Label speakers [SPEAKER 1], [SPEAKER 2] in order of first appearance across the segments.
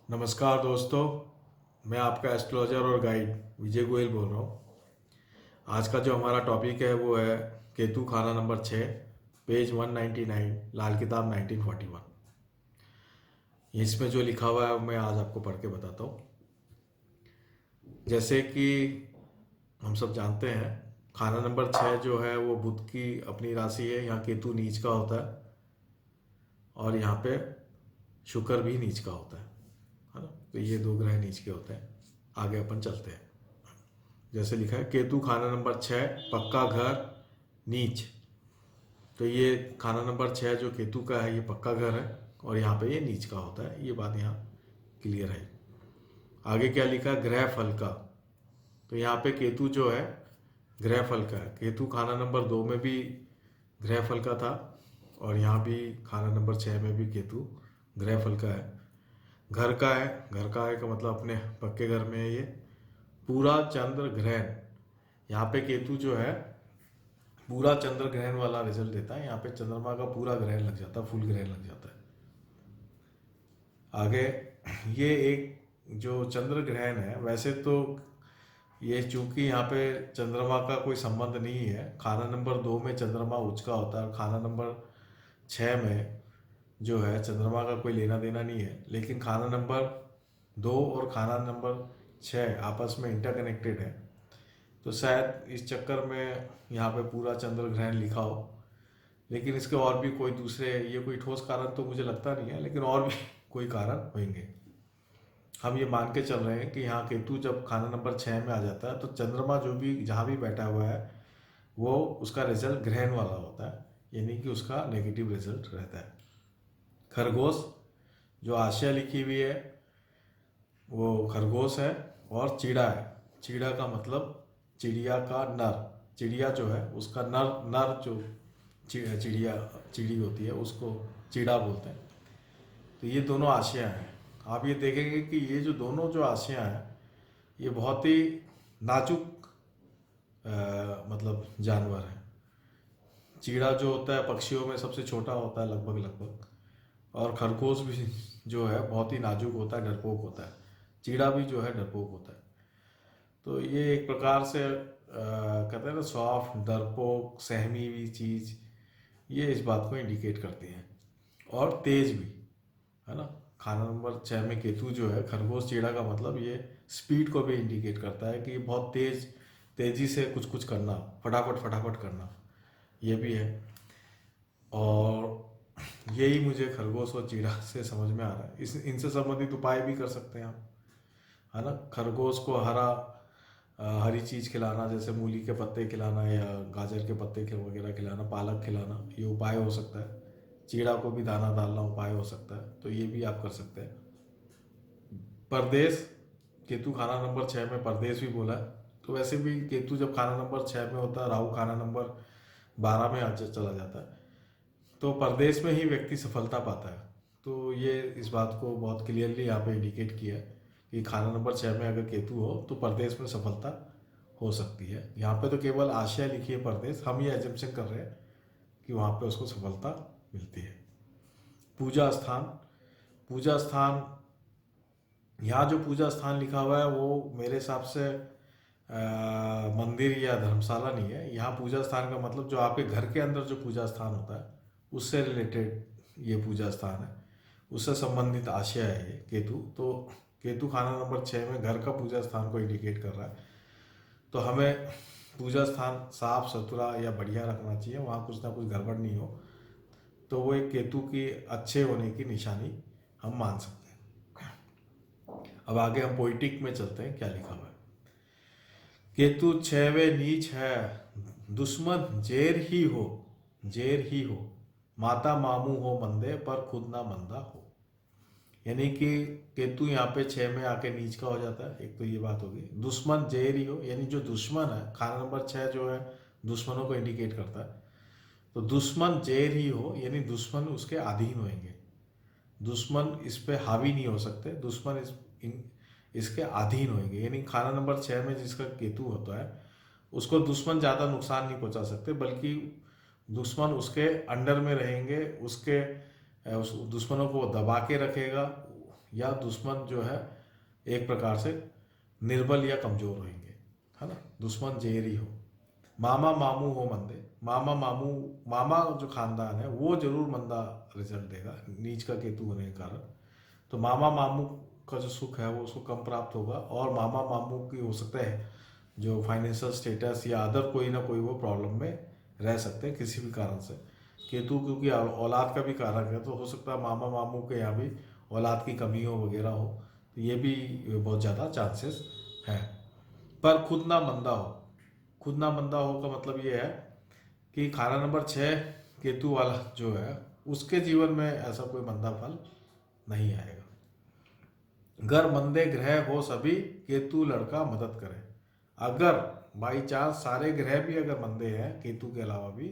[SPEAKER 1] नमस्कार दोस्तों, मैं आपका एस्ट्रोलॉजर और गाइड विजय गोयल बोल रहा हूँ। आज का जो हमारा टॉपिक है वो है केतु खाना नंबर 6, पेज 199, लाल किताब 1941। इसमें जो लिखा हुआ है मैं आज आपको पढ़ के बताता हूँ। जैसे कि हम सब जानते हैं, खाना नंबर 6 जो है वो बुध की अपनी राशि है। यहाँ केतु नीच का होता है और यहाँ पे शुक्र भी नीच का होता है ना। तो ये दो ग्रह नीच के होते हैं। आगे अपन चलते हैं। जैसे लिखा है केतु खाना नंबर 6, पक्का घर नीच। तो ये खाना नंबर 6 जो केतु का है ये पक्का घर है और यहाँ पे ये नीच का होता है। ये बात यहाँ क्लियर है। आगे क्या लिखा है, ग्रह फल का। तो यहाँ पे केतु जो है ग्रह फल का है। केतु खाना नंबर 2 में भी ग्रह फल का था और यहाँ भी खाना नंबर 6 में भी केतु ग्रह फल का है। घर का है, घर का है का मतलब अपने पक्के घर में है ये। पूरा चंद्र ग्रहण, यहाँ पे केतु जो है पूरा चंद्र ग्रहण वाला रिजल्ट देता है। यहाँ पे चंद्रमा का पूरा ग्रहण लग जाता है, फुल ग्रहण लग जाता है। आगे ये एक जो चंद्र ग्रहण है, वैसे तो ये चूंकि यहाँ पे चंद्रमा का कोई संबंध नहीं है, खाना नंबर 2 में चंद्रमा उच्च का होता है और खाना नंबर 6 में जो है चंद्रमा का कोई लेना देना नहीं है। लेकिन खाना नंबर 2 और खाना नंबर 6 आपस में इंटरकनेक्टेड है। तो शायद इस चक्कर में यहाँ पे पूरा चंद्र ग्रहण लिखा हो। लेकिन इसके और भी कोई दूसरे, ये कोई ठोस कारण तो मुझे लगता नहीं है, लेकिन और भी कोई कारण होंगे। हम ये मान के चल रहे हैं कि यहाँ केतु जब खाना नंबर 6 में आ जाता है तो चंद्रमा जो भी जहाँ भी बैठा हुआ है वो उसका रिजल्ट ग्रहण वाला होता है, यानी कि उसका नेगेटिव रिजल्ट रहता है। खरगोश जो आशय लिखी हुई है वो खरगोश है और चीड़ा है। चीड़ा का मतलब चिड़िया का नर। चिड़िया जो है उसका नर नर जो चिड़िया चिड़ी होती है उसको चीड़ा बोलते हैं। तो ये दोनों आशियाँ हैं। आप ये देखेंगे कि ये जो दोनों जो आशियाँ हैं ये बहुत ही नाजुक मतलब जानवर है। चीड़ा जो होता है पक्षियों में सबसे छोटा होता है लगभग लगभग, और खरगोश भी जो है बहुत ही नाजुक होता है, डरपोक होता है। चीड़ा भी जो है डरपोक होता है। तो ये एक प्रकार से कहते हैं ना, सॉफ्ट, डरपोक, सहमी हुई चीज़, ये इस बात को इंडिकेट करती हैं। और तेज भी है ना। खाना नंबर 6 में केतु जो है खरगोश चीड़ा का मतलब ये स्पीड को भी इंडिकेट करता है कि बहुत तेजी से कुछ कुछ करना, फटाफट फटाफट करना, ये भी है। और यही मुझे खरगोश और चीड़ा से समझ में आ रहा है। इस इनसे संबंधित उपाय भी कर सकते हैं हम, है ना। खरगोश को हरी चीज़ खिलाना, जैसे मूली के पत्ते खिलाना या गाजर के पत्ते वगैरह खिलाना, पालक खिलाना, ये उपाय हो सकता है। चीड़ा को भी दाना डालना उपाय हो सकता है, तो ये भी आप कर सकते हैं। परदेश, केतु खाना नंबर 6 में परदेश भी बोला है। तो वैसे भी केतु जब खाना नंबर 6 में होता है, राहु खाना नंबर 12 में चला जाता है, तो परदेश में ही व्यक्ति सफलता पाता है। तो ये इस बात को बहुत क्लियरली यहाँ पे इंडिकेट किया है कि खाना नंबर 6 में अगर केतु हो तो परदेश में सफलता हो सकती है। यहाँ पे तो केवल आशय लिखी है परदेश, हम ये एजम्पशन कर रहे हैं कि वहाँ पे उसको सफलता मिलती है। पूजा स्थान, पूजा स्थान, यहाँ जो पूजा स्थान लिखा हुआ है वो मेरे हिसाब से मंदिर या धर्मशाला नहीं है। यहाँ पूजा स्थान का मतलब जो आपके घर के अंदर जो पूजा स्थान होता है उससे रिलेटेड ये पूजा स्थान है, उससे संबंधित आशय है ये केतु। तो केतु खाना नंबर 6 में घर का पूजा स्थान को इंडिकेट कर रहा है। तो हमें पूजा स्थान साफ सुथरा या बढ़िया रखना चाहिए, वहाँ कुछ ना कुछ गड़बड़ नहीं हो। तो वो एक केतु की अच्छे होने की निशानी हम मान सकते हैं। अब आगे हम पोइटिक में चलते हैं, क्या लिखा हुआ है। केतु 6वें नीच है, दुश्मन जेर ही हो, जेर ही हो, माता मामू हो मंदे पर खुद ना मंदा हो। यानी कि केतु यहाँ पे 6 में आके नीच का हो जाता है। एक तो ये बात होगी। दुश्मन जेर ही हो, यानी जो दुश्मन है, खाना नंबर 6 जो है दुश्मनों को इंडिकेट करता है। तो दुश्मन जेर ही हो यानी दुश्मन उसके अधीन होंगे, दुश्मन इस पे हावी नहीं हो सकते, दुश्मन इसके अधीन होंगे। यानी खाना नंबर 6 में जिसका केतु होता है उसको दुश्मन ज़्यादा नुकसान नहीं पहुंचा सकते, बल्कि दुश्मन उसके अंडर में रहेंगे, उसके उस दुश्मनों को दबा के रखेगा, या दुश्मन जो है एक प्रकार से निर्बल या कमजोर होंगे, है ना। दुश्मन जेरी हो, मामा मामू हो मंदे, मामा मामू, मामा जो खानदान है वो जरूर मंदा रिजल्ट देगा नीच का केतु होने के कारण। तो मामा मामू का जो सुख है वो उसको कम प्राप्त होगा, और मामा मामू की हो सकता है जो फाइनेंशियल स्टेटस या अदर कोई ना कोई वो प्रॉब्लम में रह सकते हैं किसी भी कारण से। केतु क्योंकि औलाद का भी कारक है, तो हो सकता है मामा मामू के यहाँ भी औलाद की कमी हो वगैरह हो, तो ये भी बहुत ज़्यादा चांसेस है। पर खुद ना मंदा हो, खुद ना मंदा हो का मतलब ये है कि खाना नंबर 6 केतु वाला जो है उसके जीवन में ऐसा कोई मंदा फल नहीं आएगा। घर मंदे ग्रह हो सभी, केतु लड़का मदद करे। अगर बाई चांस सारे ग्रह भी अगर मंदे हैं केतु के अलावा भी,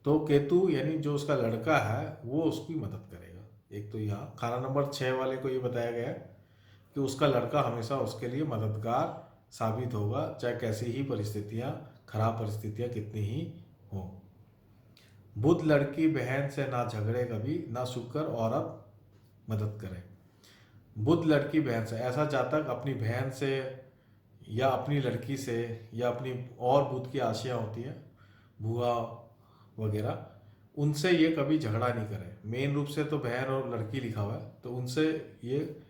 [SPEAKER 1] तो केतु यानी जो उसका लड़का है वो उसकी मदद करेगा। एक तो यहाँ खाना नंबर 6 वाले को ये बताया गया है कि उसका लड़का हमेशा उसके लिए मददगार साबित होगा, चाहे कैसी ही परिस्थितियाँ, खराब परिस्थितियाँ कितनी ही हो। बुध लड़की बहन से ना झगड़े कभी, ना शुक्र औरत मदद करे। बुध लड़की बहन से, ऐसा जातक अपनी बहन से या अपनी लड़की से या अपनी और बुध की आशियाँ होती हैं, बुआ वगैरह, उनसे ये कभी झगड़ा नहीं करे। मेन रूप से तो बहन और लड़की लिखा हुआ है, तो उनसे ये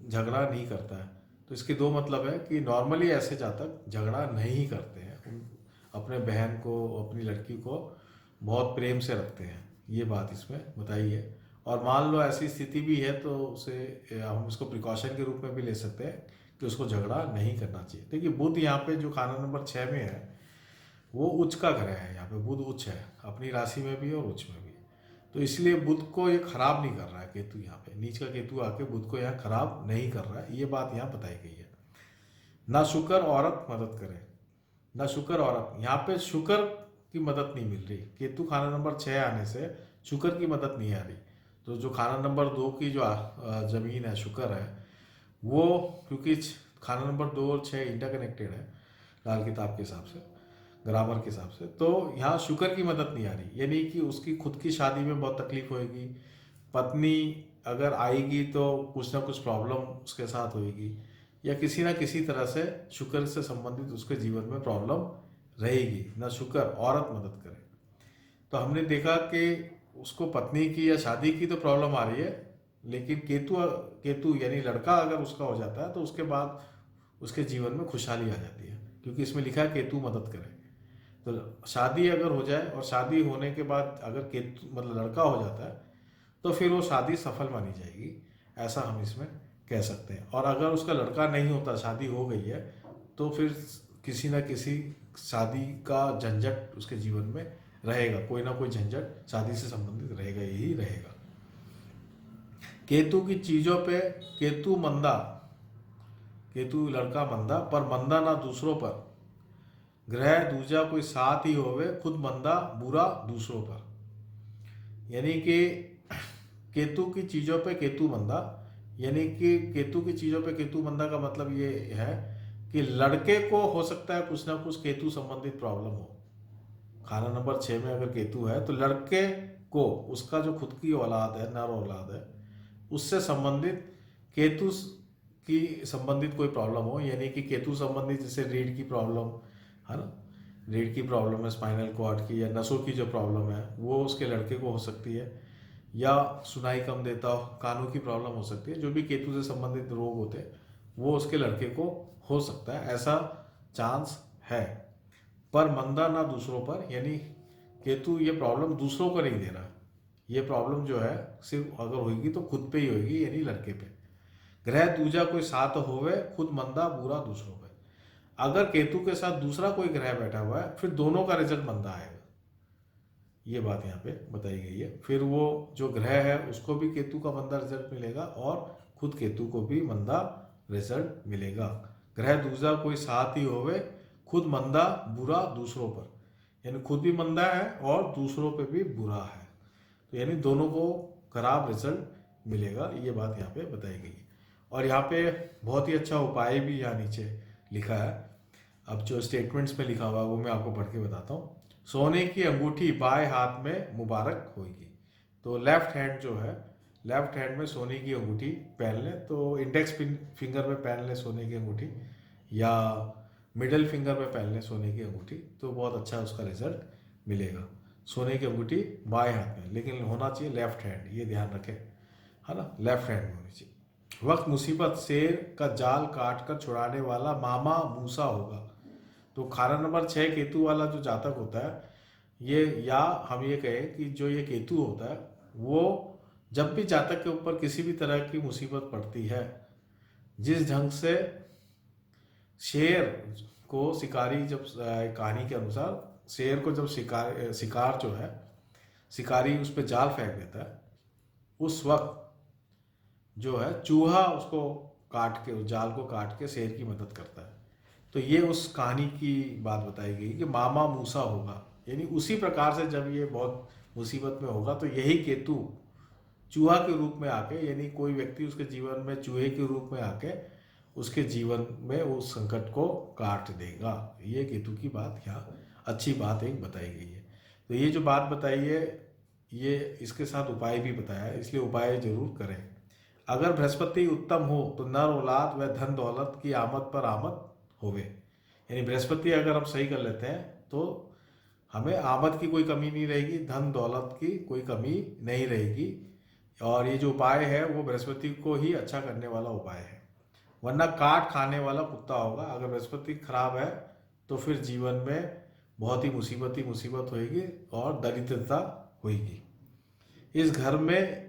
[SPEAKER 1] झगड़ा नहीं करता है। तो इसके दो मतलब है कि नॉर्मली ऐसे जातक झगड़ा नहीं करते हैं, अपने बहन को, अपनी लड़की को बहुत प्रेम से रखते हैं, ये बात इसमें बताई है। और मान लो ऐसी स्थिति भी है तो उसे हम इसको प्रिकॉशन के रूप में भी ले सकते हैं कि उसको झगड़ा नहीं करना चाहिए। देखिए बुध यहाँ पे जो खाना नंबर 6 में है वो उच्च का ग्रह है, यहाँ पे बुध उच्च है, अपनी राशि में भी और उच्च में भी। तो इसलिए बुध को ये खराब नहीं कर रहा है केतु, यहाँ पे नीच का केतु आके बुध को यहाँ खराब नहीं कर रहा है, ये बात यहाँ बताई गई है। ना शुक्र औरत मदद करे, ना शुक्र औरत, यहाँ पे शुक्र की मदद नहीं मिल रही। केतु खाना नंबर 6 आने से शुक्र की मदद नहीं आ रही। तो जो खाना नंबर 2 की जो जमीन है शुक्र है, वो क्योंकि खाना नंबर 2 और 6 इंटरकनेक्टेड है लाल किताब के हिसाब से, ग्रामर के हिसाब से, तो यहाँ शुक्र की मदद नहीं आ रही। यानी कि उसकी खुद की शादी में बहुत तकलीफ होएगी, पत्नी अगर आएगी तो कुछ ना कुछ प्रॉब्लम उसके साथ होएगी, या किसी ना किसी तरह से शुक्र से संबंधित उसके जीवन में प्रॉब्लम रहेगी। ना शुक्र औरत मदद करे, तो हमने देखा कि उसको पत्नी की या शादी की तो प्रॉब्लम आ रही है, लेकिन केतु केतु यानी लड़का अगर उसका हो जाता है तो उसके बाद उसके जीवन में खुशहाली आ जाती है, क्योंकि इसमें लिखा है केतु मदद करे। तो शादी अगर हो जाए और शादी होने के बाद अगर केतु मतलब लड़का हो जाता है तो फिर वो शादी सफल मानी जाएगी, ऐसा हम इसमें कह सकते हैं। और अगर उसका लड़का नहीं होता, शादी हो गई है, तो फिर किसी ना किसी शादी का झंझट उसके जीवन में रहेगा, कोई ना कोई झंझट शादी से संबंधित रहेगा ही रहेगा। केतु की चीजों पे केतु मंदा, केतु लड़का मंदा, पर मंदा ना दूसरों पर, ग्रह दूजा कोई साथ ही होवे, खुद मंदा बुरा दूसरों पर। यानी कि केतु की चीजों पे केतु मंदा, यानी कि केतु की चीजों पे केतु मंदा का मतलब ये है कि लड़के को हो सकता है कुछ ना कुछ केतु संबंधित प्रॉब्लम हो। खाना नंबर 6 में अगर केतु है तो लड़के को उसका जो खुद की औलाद है, नर औलाद है, उससे संबंधित केतु की संबंधित कोई प्रॉब्लम हो। यानी कि केतु संबंधित जैसे रीढ़ की प्रॉब्लम है ना, रीढ़ की प्रॉब्लम है, स्पाइनल कॉर्ड की या नसों की जो प्रॉब्लम है वो उसके लड़के को हो सकती है, या सुनाई कम देता हो, कानों की प्रॉब्लम हो सकती है। जो भी केतु से संबंधित रोग होते हैं वो उसके लड़के को हो सकता है, ऐसा चांस है। पर मंदा ना दूसरों पर, यानी केतु ये प्रॉब्लम दूसरों को नहीं दे रहा, ये प्रॉब्लम जो है सिर्फ अगर होगी तो खुद पे ही होगी, यानी लड़के पे। ग्रह दूजा कोई साथ होवे, खुद मंदा बुरा दूसरों पे। अगर केतु के साथ दूसरा कोई ग्रह बैठा हुआ है फिर दोनों का रिजल्ट मंदा आएगा, ये बात यहाँ पे बताई गई है। फिर वो जो ग्रह है उसको भी केतु का मंदा रिजल्ट मिलेगा और खुद केतु को भी मंदा रिजल्ट मिलेगा। ग्रह दूजा कोई साथ ही होवे, खुद मंदा बुरा दूसरों पर, यानी खुद भी मंदा है और दूसरों पे भी बुरा है, तो यानी दोनों को खराब रिजल्ट मिलेगा, ये बात यहाँ पे बताई गई है। और यहाँ पे बहुत ही अच्छा उपाय भी यहाँ नीचे लिखा है। अब जो स्टेटमेंट्स में लिखा हुआ है वो मैं आपको पढ़ के बताता हूँ। सोने की अंगूठी बाएं हाथ में मुबारक होगी, तो लेफ्ट हैंड जो है लेफ्ट हैंड में सोने की अंगूठी पहन ले, तो इंडेक्स फिंगर में पहन ले सोने की अंगूठी, या मिडिल फिंगर में पहन ले सोने की अंगूठी, तो बहुत अच्छा उसका रिजल्ट मिलेगा। सोने की अंगूठी बाएं हाथ में, लेकिन होना चाहिए लेफ्ट हैंड, ये ध्यान रखें, है ना, लेफ्ट हैंड में होनी चाहिए। वक्त मुसीबत शेर का जाल काट कर छुड़ाने वाला मामा मूसा होगा। तो खाना नंबर 6 केतु वाला जो जातक होता है, ये, या हम ये कहें कि जो ये केतु होता है, वो जब भी जातक के ऊपर किसी भी तरह की मुसीबत पड़ती है, जिस ढंग से शेर को शिकारी, जब कहानी के अनुसार शेर को जब शिकार जो है, शिकारी उस पर जाल फेंक देता है, उस वक्त जो है चूहा उसको काट के, उस जाल को काट के शेर की मदद करता है। तो ये उस कहानी की बात बताई गई कि मामा मूसा होगा, यानी उसी प्रकार से जब ये बहुत मुसीबत में होगा तो यही केतु चूहा के रूप में आके, यानी कोई व्यक्ति उसके जीवन में चूहे के रूप में आके उसके जीवन में उस संकट को काट देगा। ये केतु की बात यहाँ अच्छी बात एक बताई गई है। तो ये जो बात बताई है, ये इसके साथ उपाय भी बताया है, इसलिए उपाय जरूर करें। अगर बृहस्पति उत्तम हो तो नर औलाद व धन दौलत की आमद पर आमद होवे। यानी बृहस्पति अगर हम सही कर लेते हैं तो हमें आमद की कोई कमी नहीं रहेगी, धन दौलत की कोई कमी नहीं रहेगी। और ये जो उपाय है वो बृहस्पति को ही अच्छा करने वाला उपाय है, वरना काट खाने वाला कुत्ता होगा। अगर बृहस्पति खराब है तो फिर जीवन में बहुत ही मुसीबत होगी और दरिद्रता होगी। इस घर में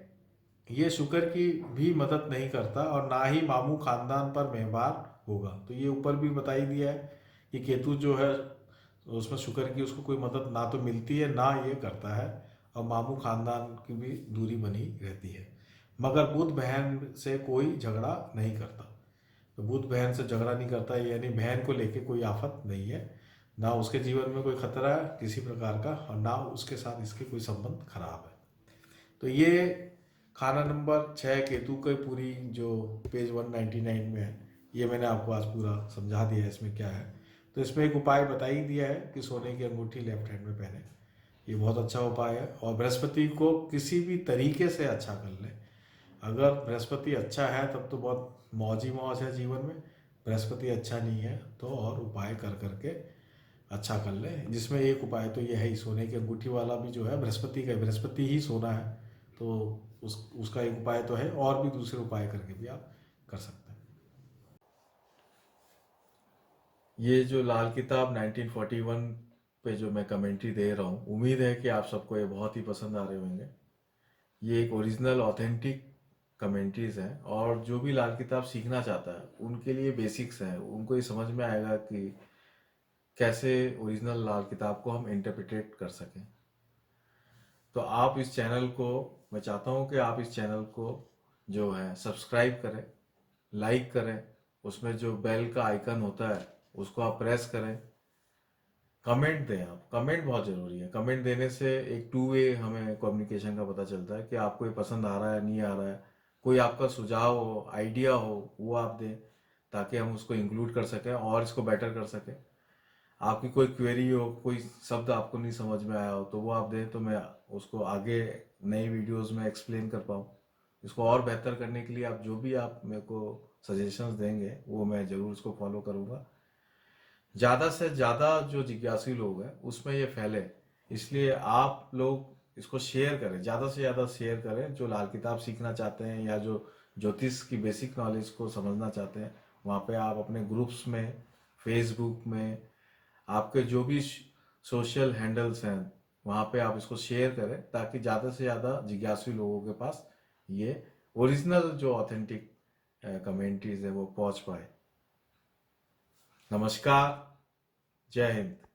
[SPEAKER 1] ये शुक्र की भी मदद नहीं करता और ना ही मामू खानदान पर मेहमान होगा। तो ये ऊपर भी बताई दिया है कि केतु जो है उसमें शुक्र की उसको कोई मदद ना तो मिलती है ना ये करता है, और मामू खानदान की भी दूरी बनी रहती है। मगर बुध बहन से कोई झगड़ा नहीं करता। तो बुध बहन से झगड़ा नहीं करता, यानी बहन को लेके कोई आफत नहीं है, ना उसके जीवन में कोई खतरा है किसी प्रकार का, और ना उसके साथ इसके कोई संबंध खराब है। तो ये खाना नंबर 6 केतु के पूरी जो पेज 199 में है, ये मैंने आपको आज पूरा समझा दिया है इसमें क्या है। तो इसमें एक उपाय बता ही दिया है कि सोने की अंगूठी लेफ्ट हैंड में पहने, ये बहुत अच्छा उपाय है। और बृहस्पति को किसी भी तरीके से अच्छा कर ले। अगर बृहस्पति अच्छा है तब तो बहुत मौज ही मौज है जीवन में, बृहस्पति अच्छा नहीं है तो और उपाय कर करके अच्छा कर ले। जिसमें एक उपाय तो ये है ही, सोने की अंगूठी वाला भी जो है बृहस्पति का, बृहस्पति ही सोना है, तो उसका एक उपाय तो है, और भी दूसरे उपाय करके भी आप कर सकते हैं। ये जो लाल किताब 1941 पे जो मैं कमेंट्री दे रहा हूँ, उम्मीद है कि आप सबको ये बहुत ही पसंद आ रहे होंगे। ये एक ओरिजिनल ऑथेंटिक कमेंट्रीज हैं, और जो भी लाल किताब सीखना चाहता है उनके लिए बेसिक्स हैं, उनको ये समझ में आएगा कि कैसे ओरिजिनल लाल किताब को हम इंटरप्रिटेट कर सकें। तो आप इस चैनल को, मैं चाहता हूँ कि आप इस चैनल को जो है सब्सक्राइब करें, लाइक करें, उसमें जो बेल का आइकन होता है उसको आप प्रेस करें, कमेंट दें। आप कमेंट बहुत ज़रूरी है, कमेंट देने से एक टू वे हमें कम्युनिकेशन का पता चलता है कि आपको ये पसंद आ रहा है नहीं आ रहा है। कोई आपका सुझाव हो, आइडिया हो, वो आप दें ताकि हम उसको इंक्लूड कर सकें और इसको बेटर कर सकें। आपकी कोई क्वेरी हो, कोई शब्द आपको नहीं समझ में आया हो तो वो आप दें, तो मैं उसको आगे नई वीडियोस में एक्सप्लेन कर पाऊँ। इसको और बेहतर करने के लिए आप जो भी आप मेरे को सजेशंस देंगे वो मैं ज़रूर उसको फॉलो करूँगा। ज़्यादा से ज़्यादा जो जिज्ञासु लोग हैं उसमें ये फैले, इसलिए आप लोग इसको शेयर करें, ज़्यादा से ज़्यादा शेयर करें। जो लाल किताब सीखना चाहते हैं या जो ज्योतिष की बेसिक नॉलेज को समझना चाहते हैं, वहाँ पे आप अपने ग्रुप्स में, फेसबुक में, आपके जो भी सोशल हैंडल्स हैं वहाँ पे आप इसको शेयर करें, ताकि ज़्यादा से ज़्यादा जिज्ञासु लोगों के पास ये ओरिजिनल जो ऑथेंटिक कमेंट्रीज है वो पहुँच पाए। नमस्कार, जय हिंद।